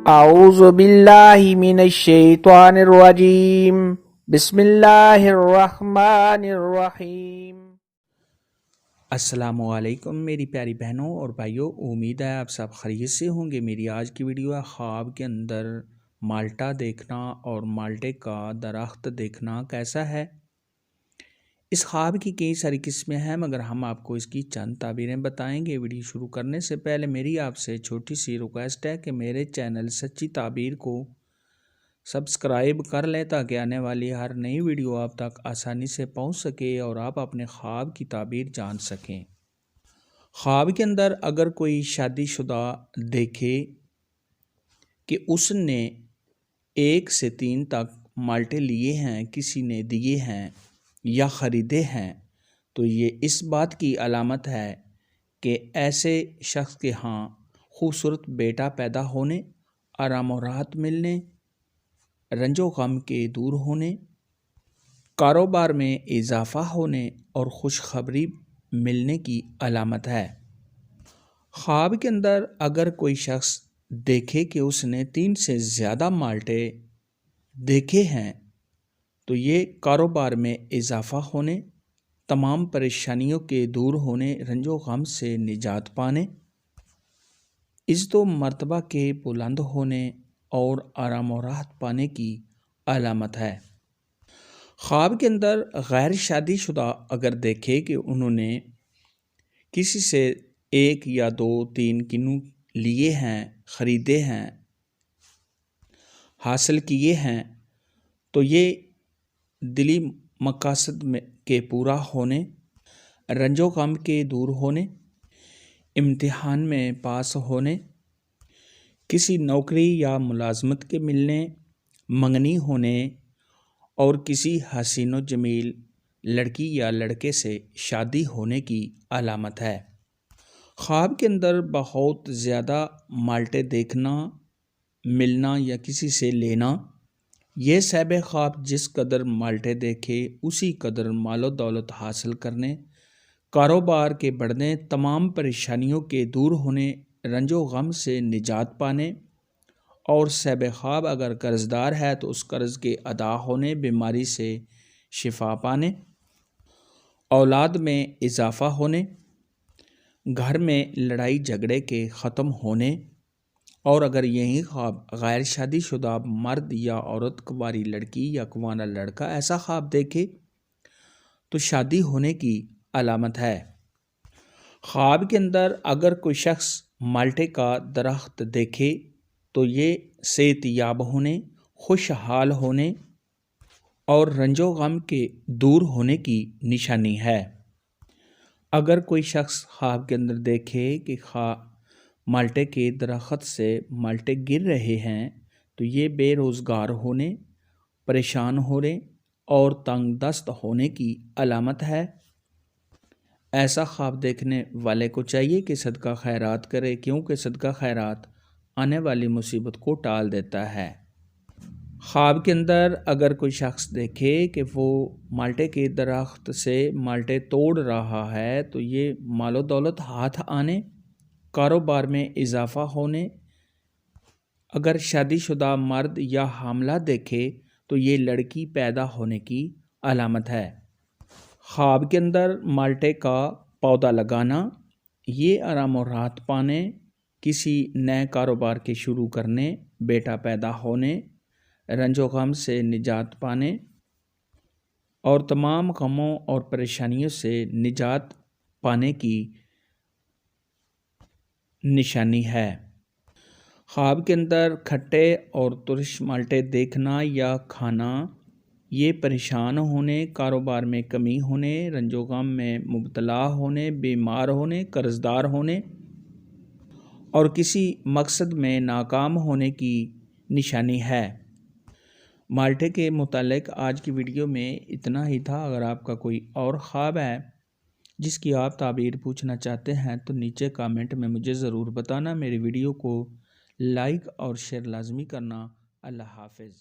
اعوذ باللہ من الشیطان الرجیم بسم اللہ الرحمن الرحیم۔ السلام علیکم میری پیاری بہنوں اور بھائیوں، امید ہے آپ سب خیریت سے ہوں گے۔ میری آج کی ویڈیو ہے خواب کے اندر مالٹا دیکھنا اور مالٹے کا درخت دیکھنا کیسا ہے۔ اس خواب کی کئی ساری قسمیں ہیں، مگر ہم آپ کو اس کی چند تعبیریں بتائیں گے۔ ویڈیو شروع کرنے سے پہلے میری آپ سے چھوٹی سی ریکویسٹ ہے کہ میرے چینل سچی تعبیر کو سبسکرائب کر لیں تاکہ آنے والی ہر نئی ویڈیو آپ تک آسانی سے پہنچ سکے اور آپ اپنے خواب کی تعبیر جان سکیں۔ خواب کے اندر اگر کوئی شادی شدہ دیکھے کہ اس نے 1 سے 3 تک مالٹے لیے ہیں، کسی نے دیے ہیں یا خریدے ہیں، تو یہ اس بات کی علامت ہے کہ ایسے شخص کے ہاں خوبصورت بیٹا پیدا ہونے، آرام و راحت ملنے، رنج و غم کے دور ہونے، کاروبار میں اضافہ ہونے اور خوشخبری ملنے کی علامت ہے۔ خواب کے اندر اگر کوئی شخص دیکھے کہ اس نے 3 سے زیادہ مالٹے دیکھے ہیں، تو یہ کاروبار میں اضافہ ہونے، تمام پریشانیوں کے دور ہونے، رنج و غم سے نجات پانے، عزت و مرتبہ کے بلند ہونے اور آرام و راحت پانے کی علامت ہے۔ خواب کے اندر غیر شادی شدہ اگر دیکھے کہ انہوں نے کسی سے 1 یا 2 3 کنو لیے ہیں، خریدے ہیں، حاصل کیے ہیں، تو یہ دلی مقاصد کے پورا ہونے، رنج و غم کے دور ہونے، امتحان میں پاس ہونے، کسی نوکری یا ملازمت کے ملنے، منگنی ہونے اور کسی حسین و جمیل لڑکی یا لڑکے سے شادی ہونے کی علامت ہے۔ خواب کے اندر بہت زیادہ مالٹے دیکھنا، ملنا یا کسی سے لینا، یہ صاحب خواب جس قدر مالٹے دیکھے اسی قدر مال و دولت حاصل کرنے، کاروبار کے بڑھنے، تمام پریشانیوں کے دور ہونے، رنج و غم سے نجات پانے، اور صاحب خواب اگر قرض دار ہے تو اس قرض کے ادا ہونے، بیماری سے شفا پانے، اولاد میں اضافہ ہونے، گھر میں لڑائی جھگڑے کے ختم ہونے، اور اگر یہی خواب غیر شادی شدہ مرد یا عورت، کنواری لڑکی یا کنوارا لڑکا ایسا خواب دیکھے تو شادی ہونے کی علامت ہے۔ خواب کے اندر اگر کوئی شخص مالٹے کا درخت دیکھے تو یہ صحت یاب ہونے، خوشحال ہونے اور رنج و غم کے دور ہونے کی نشانی ہے۔ اگر کوئی شخص خواب کے اندر دیکھے کہ مالٹے کے درخت سے مالٹے گر رہے ہیں تو یہ بے روزگار ہونے، پریشان ہونے اور تنگ دست ہونے کی علامت ہے۔ ایسا خواب دیکھنے والے کو چاہیے کہ صدقہ خیرات کرے، کیونکہ صدقہ خیرات آنے والی مصیبت کو ٹال دیتا ہے۔ خواب کے اندر اگر کوئی شخص دیکھے کہ وہ مالٹے کے درخت سے مالٹے توڑ رہا ہے تو یہ مال و دولت ہاتھ آنے، کاروبار میں اضافہ ہونے، اگر شادی شدہ مرد یا حاملہ دیکھے تو یہ لڑکی پیدا ہونے کی علامت ہے۔ خواب کے اندر مالٹے کا پودا لگانا، یہ آرام و راحت پانے، کسی نئے کاروبار کے شروع کرنے، بیٹا پیدا ہونے، رنج و غم سے نجات پانے اور تمام غموں اور پریشانیوں سے نجات پانے کی نشانی ہے۔ خواب کے اندر کھٹے اور ترش مالٹے دیکھنا یا کھانا، یہ پریشان ہونے، کاروبار میں کمی ہونے، رنج و غم میں مبتلا ہونے، بیمار ہونے، قرض دار ہونے اور کسی مقصد میں ناکام ہونے کی نشانی ہے۔ مالٹے کے متعلق آج کی ویڈیو میں اتنا ہی تھا۔ اگر آپ کا کوئی اور خواب ہے جس کی آپ تعبیر پوچھنا چاہتے ہیں تو نیچے کامنٹ میں مجھے ضرور بتانا۔ میری ویڈیو کو لائک اور شیئر لازمی کرنا۔ اللہ حافظ۔